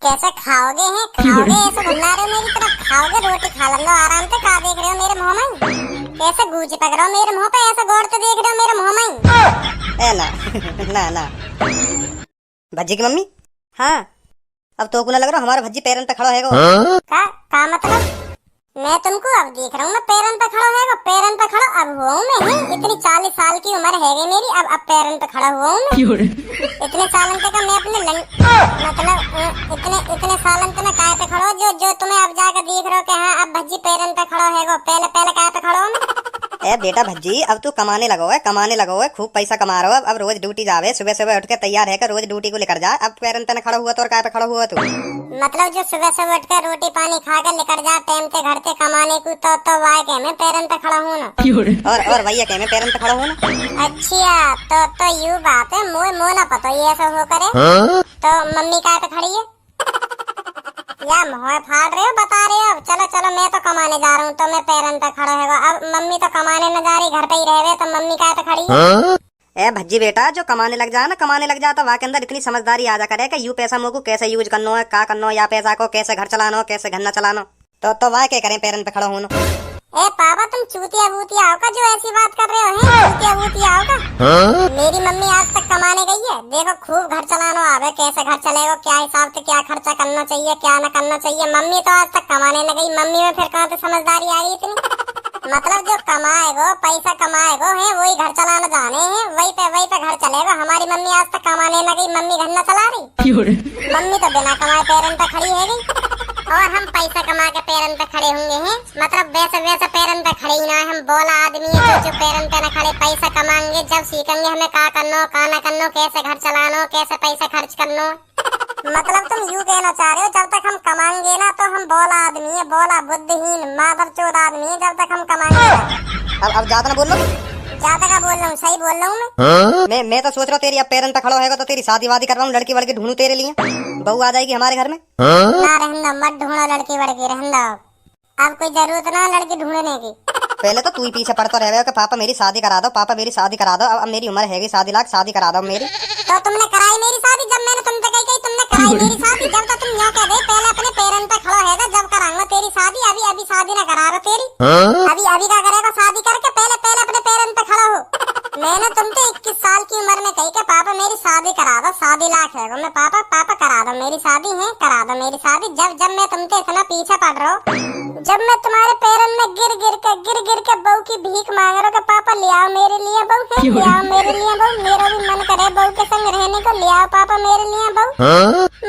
कैसे खाओगे हैं? खाओगे ऐसे घुला रहे हो मेरी तरफ? खाओगे? रोटी खा लो आराम से। का देख रहे हो मेरे मुंह में? कैसे गूंज पक रहे हो मेरे मुंह पे? ऐसे गौरते देख रहे हो मेरे मुंह में? ए ना ना ना भज्जी की मम्मी। हाँ अब तो को ना लग रहा हमारा भज्जी पैरन पे खड़ा है का मतलब? मैं तुमको अब देख रहा हूँ मैं पैरन पे खड़ा है। पैरन पे खड़ा अब हुआ हूँ मैं। इतनी 40 साल की उम्र है गई मेरी। अब पैरन पे खड़ा हुआ हूँ मैं। इतने सालन तक मैं अपने मतलब इतने सालन तक मैं काय पे खड़ा जो जो तुम्हें अब जाकर देख रहे हो कि हाँ अब भज्जी पैरन पे खड़ा है। पहले पहले काय पे खड़ा हूँ मैं? ए बेटा भज्जी अब तू कमाने लगो है खूब पैसा कमा रहा हो। अब रोज ड्यूटी जावे सुबह सुबह उठ के तैयार है कर रोज ड्यूटी को लेकर जा। अब पैरन पे खड़ा हुआ तो और काय पे खड़ा हुआ तू? मतलब जो सुबह सुबह उठ कर रोटी पानी खा कर लेकर जा टाइम से घर से कमाने को तो वाई के मैं पैरन पे खड़ा हूँ ना। और भैया के मैं पैरन पे खड़ा हूँ ना। अच्छा तो यूँ बात है। मोह ना पता ये ऐसा हो करे तो मम्मी काय पे खड़ी है या मोह फाड़ रहे हो बता रहे हो? चलो चलो मैं तो कमाने जा रहा हूँ तो मैं पैरन पे खड़ा है। अब मम्मी तो कमाने न जा रही घर पे ही रह रहे तो मम्मी काय पे खड़ी है? ए भज्जी बेटा जो कमाने लग जा तो वहाँ के अंदर इतनी समझदारी आ जा करे कि यू पैसा मोको कैसे यूज करनो है का करनो या पैसा को कैसे घर चलानो कैसे घर न चलानो तो वहाँ क्या करें पैरन पे खड़ा होना। ए पापा तुम चूतिया बूतिया आओ का जो ऐसी बात कर रहे हो? हैं चूतिया बूतिया आओ का? मेरी मम्मी आज तक कमाने गई है। देखो खूब घर चलानो आवे कैसे घर चलेगा क्या हिसाब से क्या खर्चा करना चाहिए क्या न करना चाहिए। मम्मी तो आज तक कमाने न गई। मम्मी में फिर कहाँ से समझदारी आ गई इतनी? मतलब जो कमाएगो पैसा कमाएगो है वही घर चलाना जाने हैं वही पे घर चलेगा। हमारी मम्मी आज तक कमाने न गई। मम्मी घर न चला रही। मम्मी तो बिना कमाए पैरन पे खड़ी है गई और हम पैसा कमा के पैरन पे खड़े होंगे हैं। मतलब वैसे पैरन पे खड़े ही ना। हम बोला आदमी है जो पैरन पे न खड़े पैसा कमाएंगे जब सीखेंगे हमें का करनो का न करनो कैसे घर चलानो कैसे पैसा खर्च करनो। मतलब तुम यूँ कहना चाह रहे हो जब तक हम कमाएंगे ना तो हम बोला आदमी है बोला बुद्धिहीन माधव चोद आदमी है जब तक हम कमाएंगे। अब ज्यादा ना बोल लो। ज्यादा का बोल रहा हूँ सही बोल रहा हूँ मैं तो सोच रहा हूँ तेरी अब पैरन पे खड़ा होगा तो तेरी शादी वादी करवाऊँ लड़की वड़की ढूंढूं तेरे लिए बहू आ जाएगी हमारे घर में। ना रहना मत ढूंढो लड़की वड़की रहना। अब कोई जरूरत ना लड़की ढूंढने की। पहले तो तू ही पीछे पड़ता रह कि पापा मेरी शादी करा दो पापा मेरी शादी करा दो। अब मेरी उम्र है शादी लाख शादी करा दो मेरी। तो तुमने कराई मेरी शादी जब मैंने तुमसे कही तुमने कराई मेरी शादी जब तक तुम यहाँ कह दे पहले अपने पैरन पे खड़ा है जब कराऊंगा तेरी शादी। अभी शादी ना करा रहा तेरी। अभी क्या करेगा शादी करके पहले अपने पैरन पे खड़ा हो। मैंने तुमसे 21 साल की उम्र में कही कि पापा मेरी शादी करा दो शादी लाख है मैं पापा करा दो मेरी शादी है करा दो मेरी शादी। जब मैं तुमसे इतना पीछे पड़ रहा हूँ जब मैं तुम्हारे पैरन में गिर के बहू की भीख मांग रहा हूँ कि पापा ले आओ मेरे लिए बहू है ले आओ मेरे लिए बहू। मेरा भी मन करे बहू के संग रहने को ले आओ पापा मेरे लिए बहू।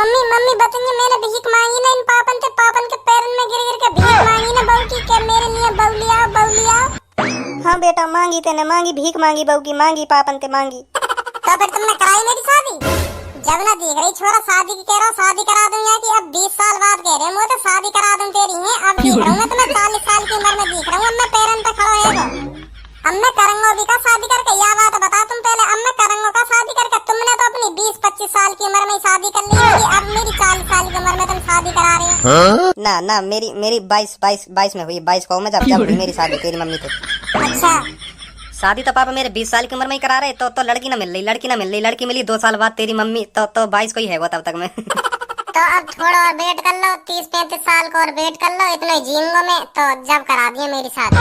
मम्मी बताएंगे मैंने भीख मांगी ना इन पापन के पैरन में गिर के भीख मांगी ना बहू की क्या मेरे लिए बहू ले आओ। हाँ बेटा मांगी तेने मांगी भीख मांगी बहू की मांगी पापन ते मांगी। तो फिर तुमने कराई मेरी शादी जब ना देख रही छोरा शादी की कह रहा शादी करा दूं या कि अब 20 साल बाद कह रहे मुझे शादी करा दूं तेरी है। अब देख रहा हूँ मैं तुम्हें 40 साल की उम्र में देख रहा हूँ। अब मैं पैरन पे खड़ा है अब मैं करूंगा भी का शादी करके या बात बता तुम पहले। अब मैं करूंगा का शादी करके? तुमने तो अपनी 20-25 साल की उम्र में शादी कर ली होगी। अब मेरी 40 साल की उम्र में तुम शादी करा रहे हो? ना मेरी 22 में हुई 22 को मैं जब हुई मेरी शादी तेरी मम्मी थे। अच्छा शादी तो पापा मेरे 20 साल की उम्र में ही करा रहे तो लड़की ना मिल रही लड़की मिली 2 साल बाद तेरी मम्मी तो 22 को ही है वो तब तक मैं। तो अब थोड़ा और वेट कर लो 30-35 साल को और वेट कर लो इतना जीऊंगा मैं तो जब करा दिए मेरी शादी।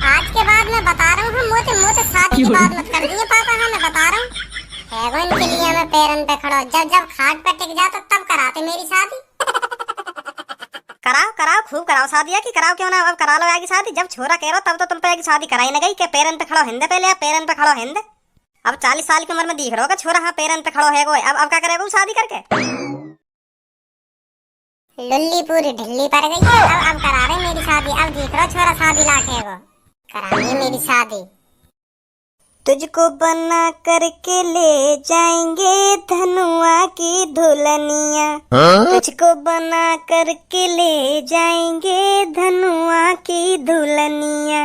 आज के बाद मैं बता रहा हूँ मोटे शादी की बात मत कर दिए पापा। हाँ मैं बता रहा हूँ है इनके लिए मैं पैरन पे खड़ा जब खाट पे टिक जाता तब कराते मेरी शादी। कराओ खूब कराओ शादी की कराओ क्यों ना। अब करा लो आगे शादी जब छोरा कह रहा तब तो तुम पे आगे शादी कराई न गई कि पैरन पे खड़ो हिंदे पहले पैरन पे खड़ो हिंदे। अब 40 साल की उम्र में दिख रहा होगा छोरा हाँ पैरन पे खड़ो है अब क्या करेगा शादी करके? लुल्ली पूरी ढिल्ली पड़ गई है। अब करा रहे मेरी शादी। अब देख रहा छोरा शादी लाख है करा रही मेरी शादी। तुझको बना करके ले जाएंगे धनुआ की दुल्हनिया। तुझको बना करके ले जाएंगे धनुआ की दुल्हनिया।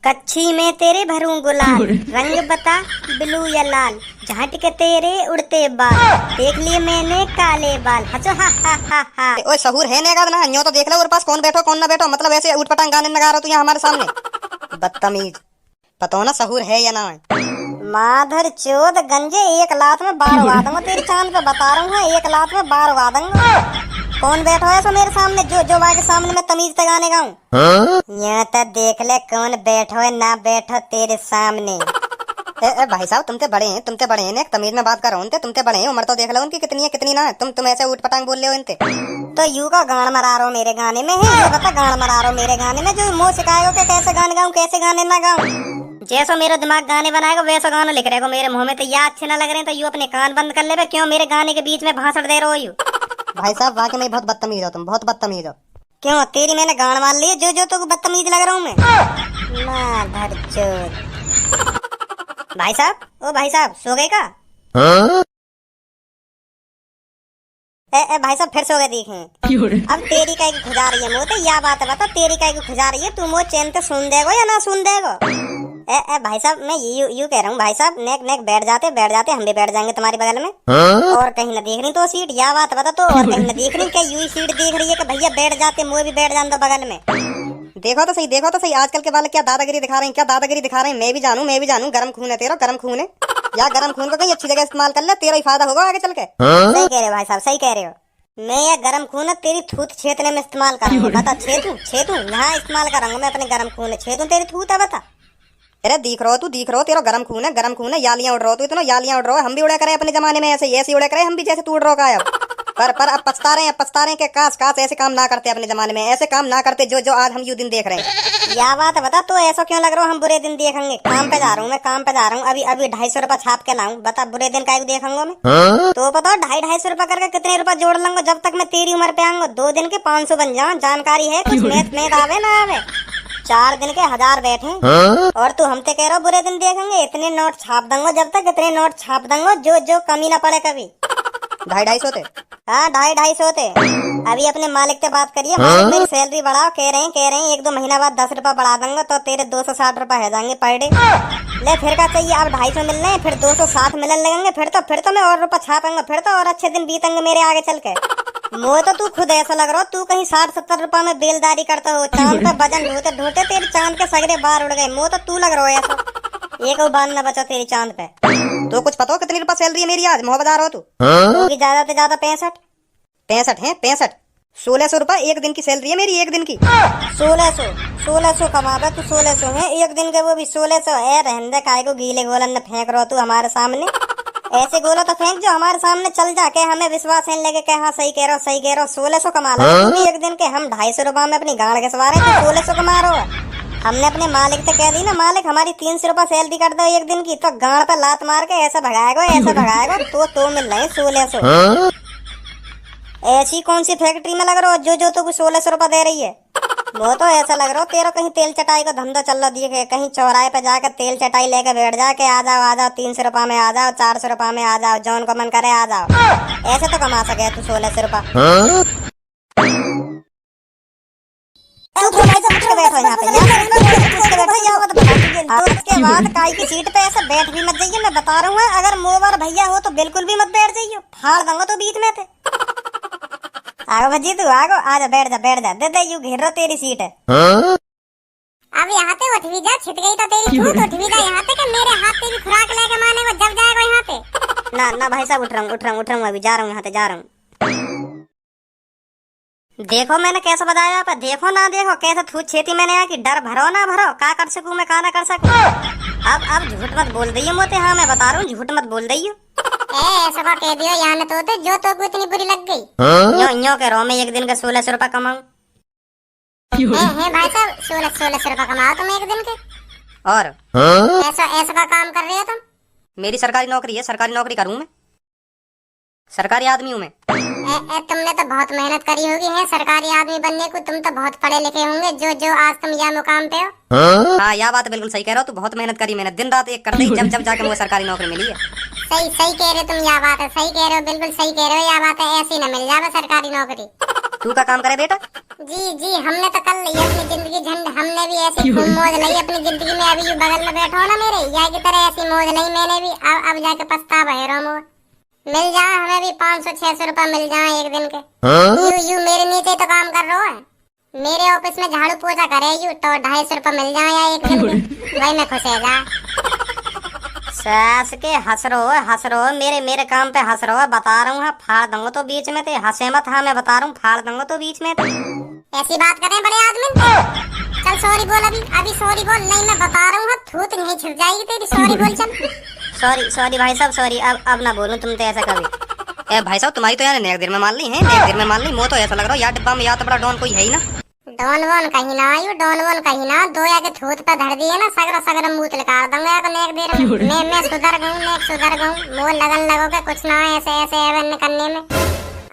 कच्छी में तेरे भरूं गुलाल रंग बता ब्लू या लाल। झाट के तेरे उड़ते बाल देख लिए मैंने काले बाल। हंसो हा। ओए सहूर है ना यूं तो देख लो और पास कौन बैठो कौन ना बैठो। मतलब ऐसे उठपटांग गाने लगा रहा तू यहाँ हमारे सामने बदतमीज। पता ना सहूर है या ना है? माधर चोद गंजे एक लात में बार उड़ा दूंगा तेरी चांद पे बता रहा हूँ। एक लात में बार उड़ा दूंगा। कौन बैठो है सो मेरे सामने जो जो के सामने मैं तमीज से गाने गाऊं? यहाँ तक देख ले कौन बैठो है ना बैठो तेरे सामने। भाई साहब तुमसे बड़े हैं एक तमीज में बात कर रहा हूँ। तुमसे बड़े हैं, उम्र तो देख लो उनकी कितनी है कितनी ना है। तुम ऐसे उठ पटांग बोल रहे हो इनसे। तो यू का गान मरा रहा हो मेरे गाने में है, ये बता गान मरा रहा हो मेरे गाने में जो मुँह सिखाएगा कि कैसे गाने गाऊं कैसे गाने ना गाऊं। जैसा मेरा दिमाग गाने बनाएगा वैसा गाना लिख रहेगा मेरे मुंह में, तो या अच्छे ना लग रहे हैं तो यू अपने कान बंद कर ले। क्यों मेरे गाने के बीच में भाषण दे रहे हो यू? भाई साहब वाकई में बहुत बदतमीज हो तुम, बहुत बदतमीज हो। क्यों तेरी मैंने गान मार ली जो तो बदतमीज लग रहा हूँ मैं? माधरचोद। भाई साहब, ओ भाई साहब सो गए का? भाई साहब फिर सो गए देखें। अब तेरी काय की खुजा रही है मुँह तो या बात है बता, तेरी काय की खुजा रही है तू मुँह चैन से सुन देगो या ना सुन देगो? भाई साहब मैं यू कह रहा हूँ भाई साहब, नेक बैठ जाते हम भी बैठ जाएंगे तुम्हारे बगल में। और कहीं ना देख रही तो सीट या बात बता तो, और कहीं ना देख रही क्या यू सीट देख रही है कि भैया बैठ जाते मुँह भी बैठ जान दो बगल में। देखो तो सही आजकल के वाले क्या दादागिरी दिखा रहे हैं। मैं भी जानू गरम खून है तेरा, गरम खून है या गरम खून को कहीं अच्छी जगह इस्तेमाल कर ले, तेरा ही फायदा होगा आगे चल के। सही कह रहे हो भाई साहब, सही कह रहे हो। मैं ये गरम खून है तेरी थूत छेतने में इस्तेमाल करूंगा। बता छेतू यहाँ इस्तेमाल करूंगा मैं अपने गरम खून छेतू तेरी थूत है बता। अरे दिख रहो तेरा गरम खून है यालियां उड़ रहा हो तू, इतना यालियां उड़ रहा हो। हम भी उड़ा करे अपने जमाने में ऐसे उड़ा करे हम भी जैसे तू उड़ रहा है। पर अब पछता रहे हैं कि काश ऐसे काम ना करते अपने जमाने में, ऐसे काम ना करते जो आज हम यू दिन देख रहे हैं। या बात है बता तो ऐसा क्यों लग रहा हो हम बुरे दिन देखेंगे? काम पे जा रहा हूँ मैं, काम पे जा रहा हूँ अभी 250 रुपया छाप के लाऊं। बता बुरे दिन का देखूंगा मैं? तो बताओ 250 रुपया करके कितने रुपया जोड़ लूंगा जब तक मैं तेरी उम्र पे आऊंगा? 2 दिन के 500 बन जाऊं। जानकारी है कुछ मैथ आवे ना आवे? 4 दिन के 1000 बैठे और तू हमसे कह रहा हो बुरे दिन देखेंगे। इतने नोट छाप दूंगा जब तक इतने नोट छाप दूंगा जो कमी ना पड़े कभी। 250 थे? हाँ 250 थे। अभी अपने मालिक से बात करिए, मालिक मेरी सैलरी बढ़ाओ। कह रहे हैं 1-2 महीना बाद 10 रुपया बढ़ा दूंगा तो तेरे 260 रुपया हो जाएंगे पर डे। ले फिर क्या चाहिए? अब 250 मिल रहे हैं फिर 260 मिलने लगेंगे, फिर तो मैं और रुपया छापूंगा, फिर तो और अच्छे दिन बीतेंगे मेरे आगे चल के। मुझे तो तू खुद ऐसा लग रहा हो तू कहीं 60-70 रुपया में बेलदारी करता हो। चांद पे वजन ढोते तेरे चांद के सगरे बाहर उड़ गए। मुझे तो तू लग रहा हो ऐसा, एक बाल न बचा तेरी चांद पे। तो कुछ पता हो कितनी रुपया सैलरी है मेरी आज? मुँह बता रहा हो तू? ज्यादा से ज्यादा 65 है 65। 1600 रुपया एक दिन की सैलरी है मेरी, एक दिन की। 1600 कमाबे तू? 1600 है एक दिन के, वो भी 1600 है। रहने दे काय को गीले गोलन न फेंक रहो तू हमारे सामने। ऐसे गोला तो फेंक जो हमारे सामने चल जाके हमें विश्वास है लगे कि हाँ सही कह रहे हो। 1600 कमा लो एक दिन के, हम 250 रुपया में अपनी गाड़ के सवार है, 1600 कमा रहे हो। हमने अपने मालिक से कह दी ना, मालिक हमारी 300 रुपया सैलरी कर दो एक दिन की, तो गाड़ पे लात मार के ऐसा भगाएगा तो मिल रहे 1600। ऐसी कौन सी फैक्ट्री में लग रहा हो जो तो 1600 रुपया दे रही है? वो तो ऐसा लग रहा हो तेरा कहीं तेल चटाई का धंधा चल रहा दिखे, कहीं चौराहे पे जाकर तेल चटाई लेकर बैठ जाके आ जाओ 300 रुपया में आ जाओ, 400 रुपया में आ जाओ, जौन को मन करे आ जाओ। ऐसे तो कमा सके तू 1600 रुपया। उसके बाद काई की सीट पे ऐसे बैठ भी मत जाइए, मैं बता रहा हूँ। अगर मोबाइल भैया हो तो बिल्कुल भी मत बैठ जाइए, फाड़ दूंगा तो बीच में थे। आगो भजी तू आगो, आजा बैठ जा दे यू घेर रहा तेरी सीट है। अब यहाँ पे उठ भी जा, छिट गई तो तेरी छूट। उठ भी जा यहाँ पे कि मेरे हाथ तेरी खुराक लेके माने को जब जाएगा यहाँ पे। ना भाई साहब उठ रहा हूँ अभी जा रहा हूँ यहाँ से जा रहा हूँ। देखो मैंने कैसा बताया आप, देखो ना देखो कैसे थूत छेती मैंने यहाँ की। डर भरो ना भरो, का कर सकूं मैं का ना कर सकूं। अब झूठ मत बोल दइयो मोते। हाँ मैं बता रहा हूँ झूठ मत बोल दइयो। ऐसा का कह दियो यहाँ तो जो तो को इतनी बुरी लग गई। यो कह रहा हूँ मैं एक दिन का 1600 रुपया कमाऊं। भाई साहब 1600 रुपया कमाओ तुम एक दिन के? और ऐसा का काम कर रहे हो तुम? मेरी सरकारी नौकरी है, सरकारी नौकरी करूँ मैं, सरकारी आदमी हूँ मैं। तुमने तो बहुत मेहनत करी होगी है सरकारी आदमी बनने को। तुम तो बहुत पढ़े लिखे होंगे जो आज तुम यह मुकाम पे हो। हाँ यह बात बिल्कुल सही कह रहा हो तू, बहुत मेहनत करी मैंने, दिन रात एक कर दी जब जाके मुझे सरकारी नौकरी मिली है। सही कह रहे हो तुम, यह बात है सही कह रहे हो, बिल्कुल सही कह रहे हो। यह बात है ऐसी न मिल जाए सरकारी नौकरी। तू का काम करे बेटा? जी हमने तो कर ली अपनी जिंदगी झंड। हमने भी ऐसी खूब मौज ली अपनी जिंदगी में। अभी बगल में बैठो ना मेरे या की तरह ऐसी मौज ली मैंने भी। अब जाके पछतावा है रो मिल जाए हमें भी 500-600 रुपया मिल जाए एक दिन के। यू मेरे नीचे तो काम कर रहा है, मेरे ऑफिस में झाड़ू पोछा करे यू तो 250 रुपया मिल जाए या एक दिन के, वही मैं खुश है जा। सास के हंस रहो मेरे काम पे हंस रहो, बता रहा हूँ फाड़ दूंगा तो बीच में, हंसे मत। हाँ मैं बता रहा हूँ फाड़ दूंगा तो बीच में। ऐसी बात करें बड़े आदमी। चल सॉरी बोल, अभी सॉरी बोल। नहीं मैं बता रहा हूँ थूत नहीं छिप जाएगी तेरी। सॉरी बोल चल। सॉरी भाई साहब सॉरी। अब ना बोलूं तुम तो ऐसा कभी। ए भाई साहब तुम्हारी तो यार नेक देर में मान ली है, नेक देर में मान ली। मुझे तो ऐसा लग रहा है यार डिब्बा में या तो बड़ा डॉन कोई है ही ना। डॉन वॉन कहीं ना आयु, डॉन वॉन कहीं ना। दो या के थूत पे धर दिए ना, सगरा मूत लगा दूंगा या नेक देर में। मैं सुधर गऊं, नेक सुधर गऊं। मोह लगन लगोगे कुछ ना ऐसे ऐसे एवन करने में।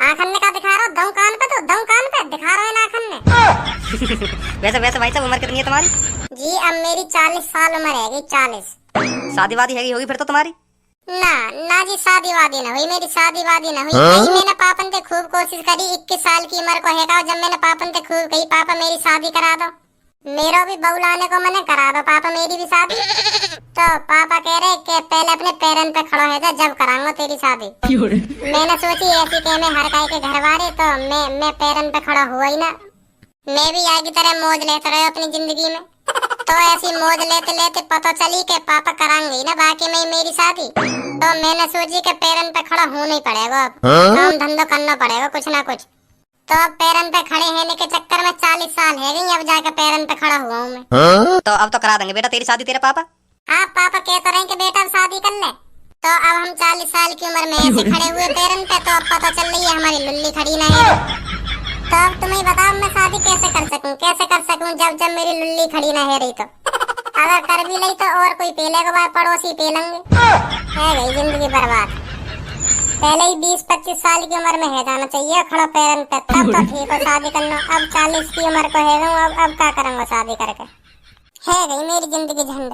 आखन का दिखा रहा हूँ दम कान पे, तो दम कान पे दिखा रहा है आखन में। वैसे भाई साहब उम्र कितनी है तुम्हारी? जी अब मेरी 40 साल उम्र है। 40। शादी वादी हैगी होगी फिर तो तुम्हारी? ना जी शादी वादी ना हुई मेरी, शादी वादी ना हुई। कहीं मैंने पापन से खूब कोशिश करी। 21 साल की उम्र को है जब मैंने पापन से खूब कही पापा मेरी शादी करा दो, मेरा भी बहू लाने को मैंने करा दो पापा मेरी भी शादी। तो पापा कह रहे कि पहले अपने पैरन पे खड़ा हो जा जब कराऊंगा तेरी शादी। मैंने सोची ऐसी के मैं हर काई के घर वाले, तो मैं पैरन पे खड़ा हुआ ही ना। मैं भी आगे तरह मौज लेते रहे अपनी जिंदगी में। तो ऐसी मौज लेते लेते पता चली कि पापा कराएंगे ना बाकी में मेरी शादी। तो मैंने सोची कि पैरन पे खड़ा होना ही पड़ेगा, अब काम धंधा करना पड़ेगा कुछ ना कुछ। तो अब पैरन पे खड़े होने के चक्कर में 40 साल है गई, अब जाकर पैरन पे खड़ा हुआ हूँ मैं। तो अब तो करा देंगे बेटा तेरी शादी तेरे पापा। आप पापा कहते रहे कि बेटा अब शादी कर ले। तो अब हम 40 साल की उम्र में ऐसे खड़े हुए पैरन पे, तो अब पता चल रही है हमारी लुल्ली खड़ी ना है। तो अब तुम्हें बताओ मैं शादी कैसे कर सकूं जब मेरी लुल्ली खड़ी ना है रही। तो अगर कर भी ली तो और कोई पी लेगा, भाई पड़ोसी पी लेंगे। है गई जिंदगी बर्बाद। पहले ही 20-25 साल की उम्र में है जाना चाहिए खड़ा पैरन पे, तब तो ठीक हो शादी करना। अब 40 की उम्र को है गई, अब क्या करूंगा शादी करके। है गई मेरी जिंदगी झंड।